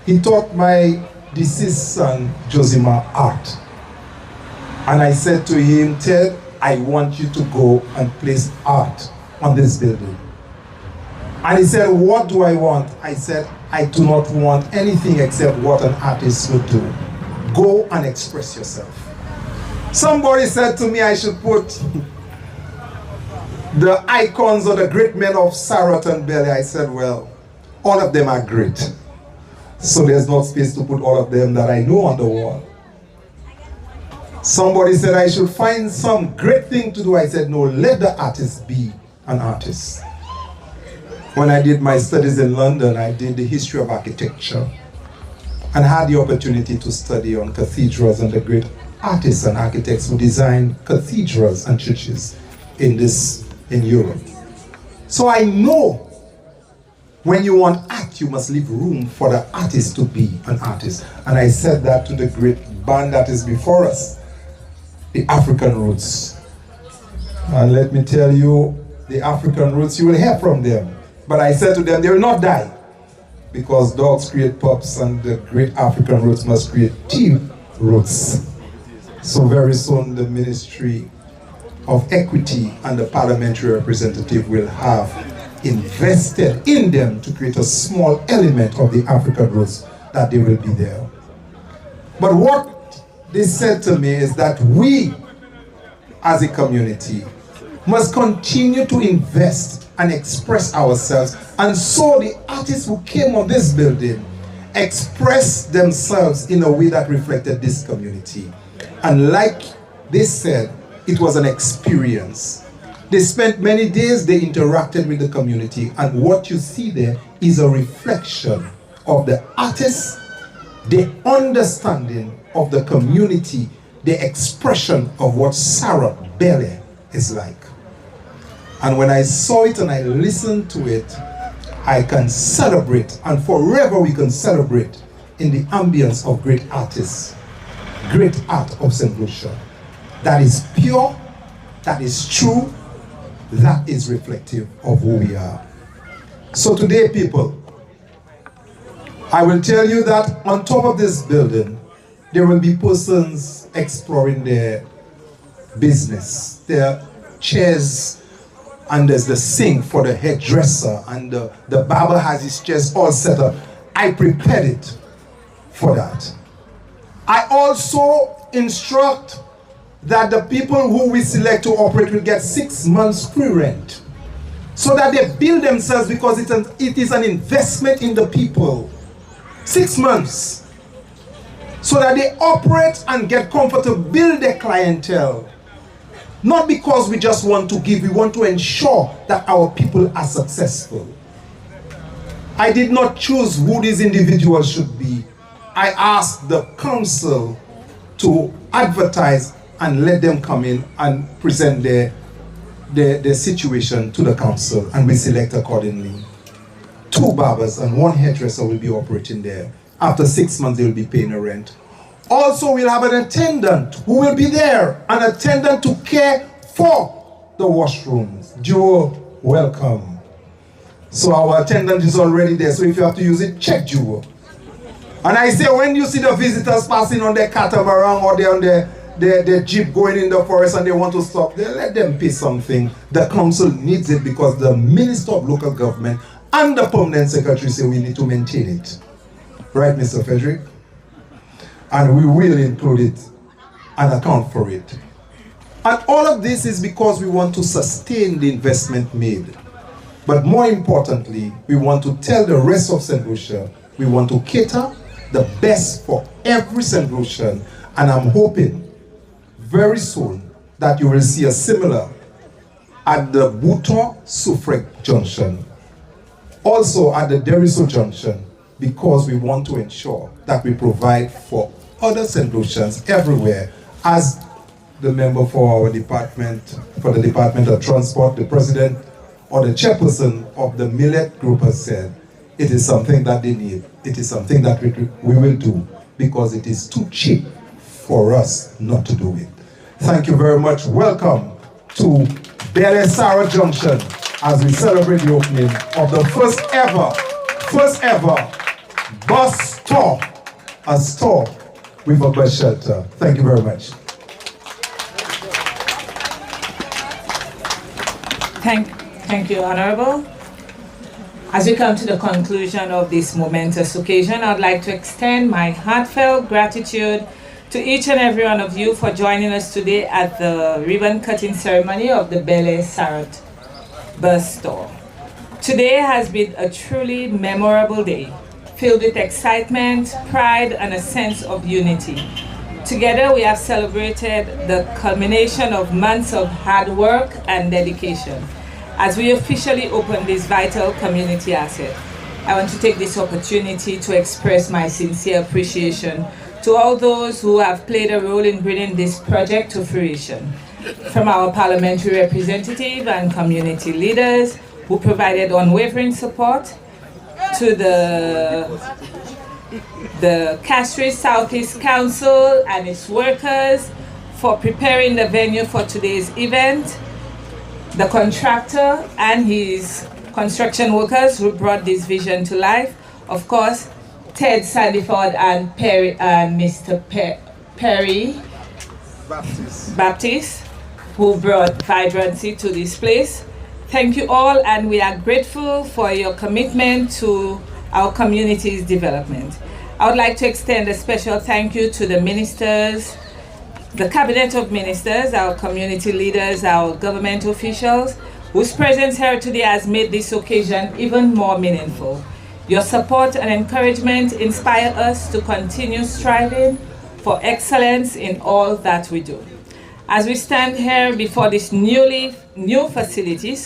He taught my deceased son, Josima, art. And I said to him, Ted, I want you to go and place art on this building. And he said, what do I want? I said, I do not want anything except what an artist would do. Go and express yourself. Somebody said to me I should put the icons or the great men of Sarot and Belair. I said, well, all of them are great. So there's not space to put all of them that I know on the wall. Somebody said I should find some great thing to do. I said, no, let the artist be an artist. When I did my studies in London, I did the history of architecture and had the opportunity to study on cathedrals and the great artists and architects who designed cathedrals and churches in Europe. So I know when you want art, you must leave room for the artist to be an artist. And I said that to the great band that is before us, the African Roots. And let me tell you, the African Roots, you will hear from them. But I said to them, they will not die, because dogs create pups and the great African Roots must create team roots. So very soon the Ministry of Equity and the parliamentary representative will have invested in them to create a small element of the African Roots, that they will be there. But what they said to me is that we as a community must continue to invest and express ourselves. And so the artists who came on this building expressed themselves in a way that reflected this community. And like they said, it was an experience. They spent many days, they interacted with the community, and what you see there is a reflection of the artists, the understanding of the community, the expression of what Sarot Belair is like. And when I saw it and I listened to it, I can celebrate, and forever we can celebrate in the ambience of great artists, great art of St. Lucia. That is pure, that is true, that is reflective of who we are. So today, people, I will tell you that on top of this building, there will be persons exploring their business, their chairs, and there's the sink for the hairdresser, and the barber has his chairs all set up. I prepared it for that. I also instruct that the people who we select to operate will get 6 months free rent, so that they build themselves, because it is an investment in the people. 6 months, so that they operate and get comfortable, build their clientele. Not because we just want to give, we want to ensure that our people are successful. I did not choose who these individuals should be. I asked the council to advertise and let them come in and present their situation to the council, and we select accordingly. 2 barbers and 1 hairdresser will be operating there. After 6 months, they will be paying a rent. Also, we'll have an attendant who will be there, an attendant to care for the washrooms. Jewel, welcome. So our attendant is already there, so if you have to use it, check Jewel. And I say, when you see the visitors passing on their catamaran or they're on their jeep going in the forest and they want to stop, they let them pay something. The council needs it because the Minister of Local Government and the Permanent Secretary say we need to maintain it. Right, Mr. Frederick? And we will include it and account for it. And all of this is because we want to sustain the investment made. But more importantly, we want to tell the rest of St. Lucia, we want to cater the best for every St. Lucian. And I'm hoping very soon that you will see a similar at the Buto-Suffolk Junction, also at the Deriso Junction, because we want to ensure that we provide for other St. Lucians everywhere. As the member for our department, for the Department of Transport, the president or the chairperson of the Millet Group has said, it is something that they need. It is something that we will do because it is too cheap for us not to do it. Thank you very much. Welcome to Belair Sarot Junction as we celebrate the opening of the first ever bus store, a store with a bus shelter. Thank you very much. Thank you, Honorable. As we come to the conclusion of this momentous occasion, I'd like to extend my heartfelt gratitude to each and every one of you for joining us today at the ribbon cutting ceremony of the Belair Sarot bus store. Today has been a truly memorable day, filled with excitement, pride, and a sense of unity. Together, we have celebrated the culmination of months of hard work and dedication as we officially open this vital community asset. I want to take this opportunity to express my sincere appreciation to all those who have played a role in bringing this project to fruition, from our parliamentary representative and community leaders who provided unwavering support, to the Castries Southeast Council and its workers for preparing the venue for today's event, the contractor and his construction workers who brought this vision to life, of course, Ted Sandiford and Mr. Perry Baptist, who brought vibrancy to this place. Thank you all, and we are grateful for your commitment to our community's development. I would like to extend a special thank you to the ministers, the Cabinet of Ministers, our community leaders, our government officials, whose presence here today has made this occasion even more meaningful. Your support and encouragement inspire us to continue striving for excellence in all that we do. As we stand here before this new facility,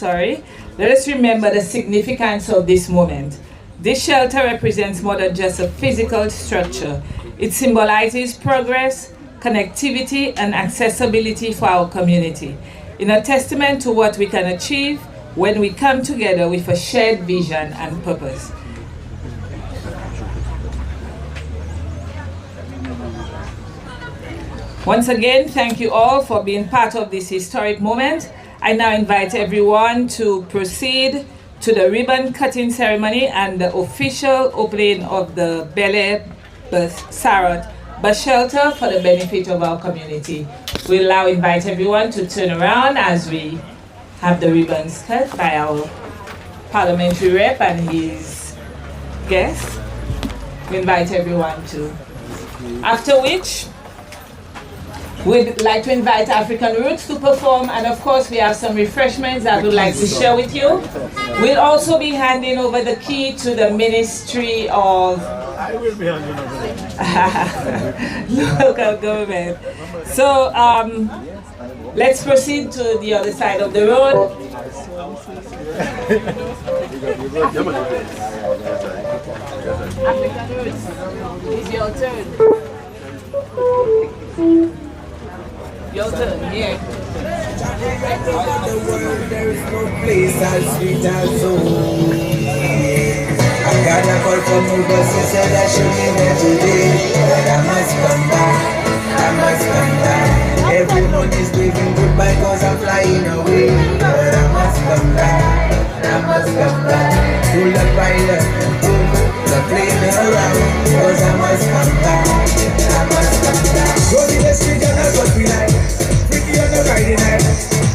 let us remember the significance of this moment. This shelter represents more than just a physical structure. It symbolizes progress, connectivity, and accessibility for our community, in a testament to what we can achieve when we come together with a shared vision and purpose. Once again, thank you all for being part of this historic moment. I now invite everyone to proceed to the ribbon cutting ceremony and the official opening of the Belair Sarot bus shelter for the benefit of our community. We'll now invite everyone to turn around as we have the ribbons cut by our parliamentary rep and his guests. We invite everyone to. After which, we'd like to invite African Roots to perform, and of course we have some refreshments that we'd like to share with you. We'll also be handing over the key to the Ministry of Local Government. So let's proceed to the other side of the road. African Roots, it's your turn. Your turn, here. The world, there is no place as sweet as home. I got a call from my boss, he said I should be there today. But I must come back, I must come back. Everyone is waving goodbye cause I'm flying away. But I must come back, I must come back. Pull the pilot, pull the plane around. Cause I must come back, I must come back. Go to the street and that's what we like. Freaky on the Friday night,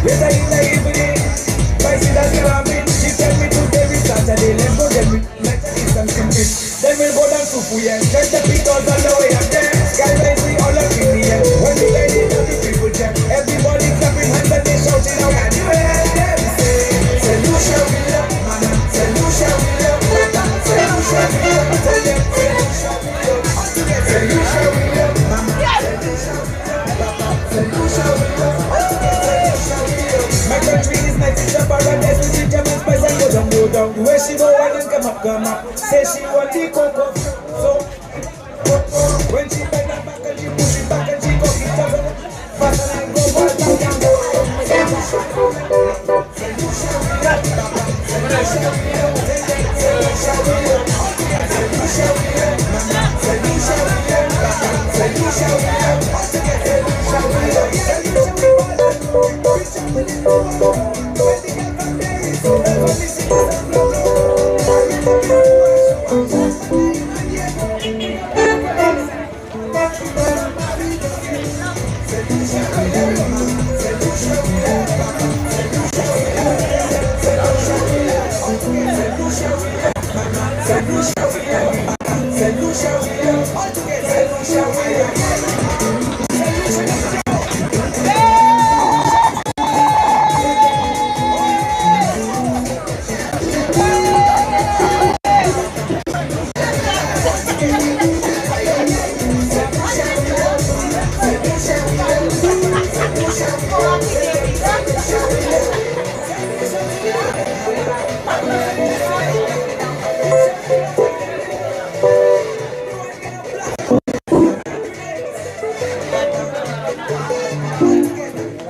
later in the evening. Spicy that's the ramen. She tell me to every Saturday. Let's go then we like to eat some simple. Then we'll go down to Fuya. Just the pictures on the way up there. Skyrise we all up in the air. When we get it, the people check. Everybody clap. bring hands and they shouting out, can you hear them say? Say Lucia we love, mama. Say Lucia we love, mama. Say Lucia we love, tell them. Say Lucia we love, all together. Say Lucia we love, mama. Say Lucia we love, papa. Say Lucia we love, all together. Say Lucia we love. My country is nice, it's a paradise. We see German spice and go down, go down. The way she go and then come up, come up. Say she want the cocoa, so when she bend her back and she push it back and she go it up fast and go back down and go. Say Lucia we love, say Lucia we love, papa. Say Lucia we love, say Lucia we love, all together. Say Lucia we love, mama. Say Lucia we love, papa. Say Lucia we love, all together. Say Lucia we love, say Lucia we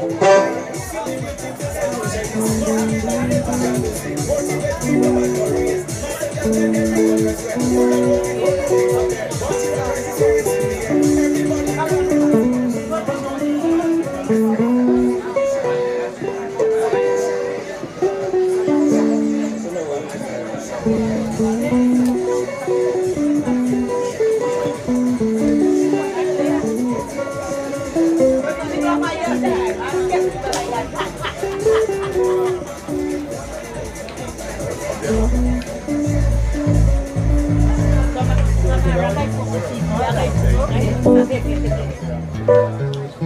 love.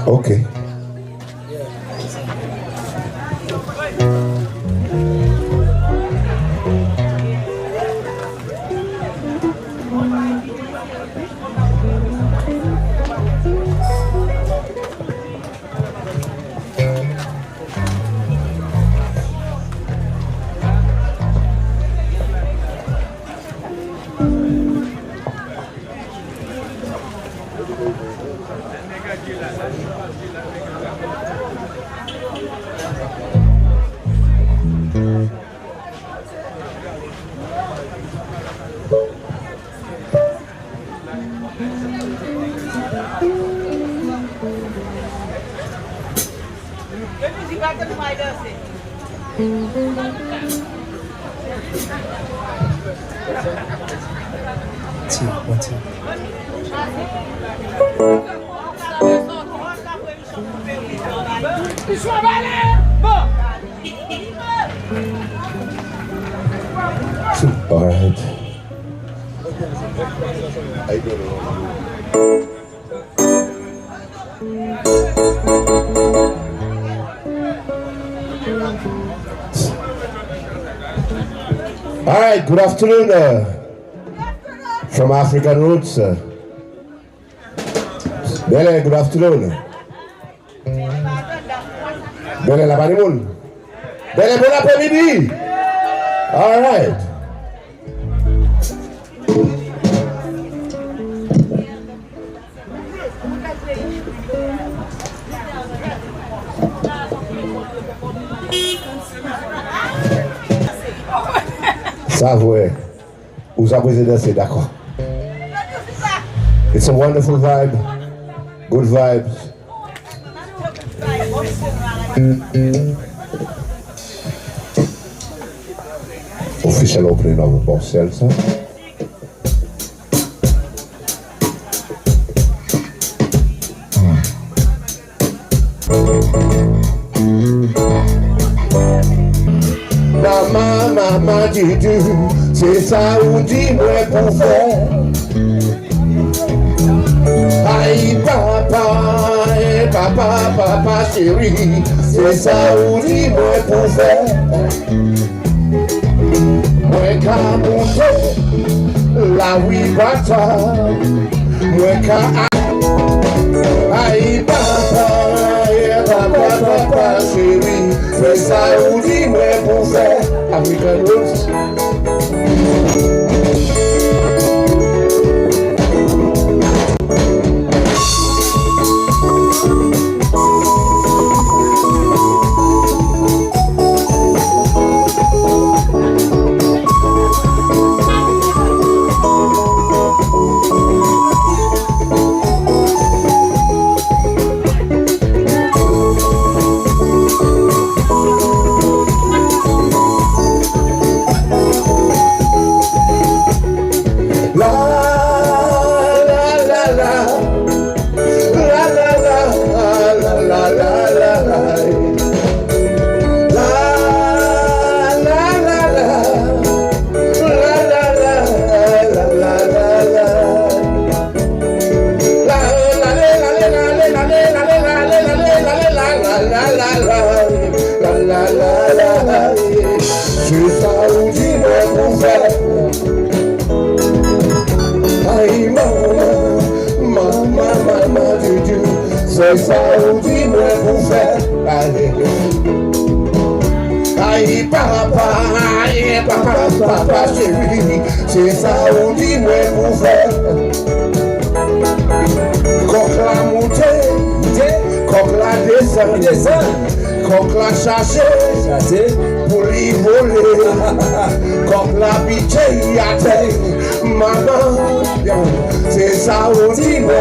Okay. All right. I don't know. All right, good afternoon from African Roots. Belair, good afternoon. Belair, la banimoun. Belair, bon après-midi. All right. Ça, vous avez dansé, d'accord. It's a wonderful vibe, good vibes. Official opening of the bus sale, sir. Maman dit c'est ça ou dis-moi pour faire. Aïe papa chéri, c'est ça ou dis-moi pour faire. Moi qu'à monter la oui bataille, moi qu'à aïe papa chéri, c'est ça ou dis-moi pour faire. African roots. C'est ça ou dis-moi pour faire. Aïe maman Dieu, c'est ça ou dis-moi pour faire. Aïe papa chéri, c'est ça ou dis-moi pour faire. Coq la montée, coq la descend, coq la chercher pour lui voler, coq la piché à terre, maman, c'est ça ou dis-moi.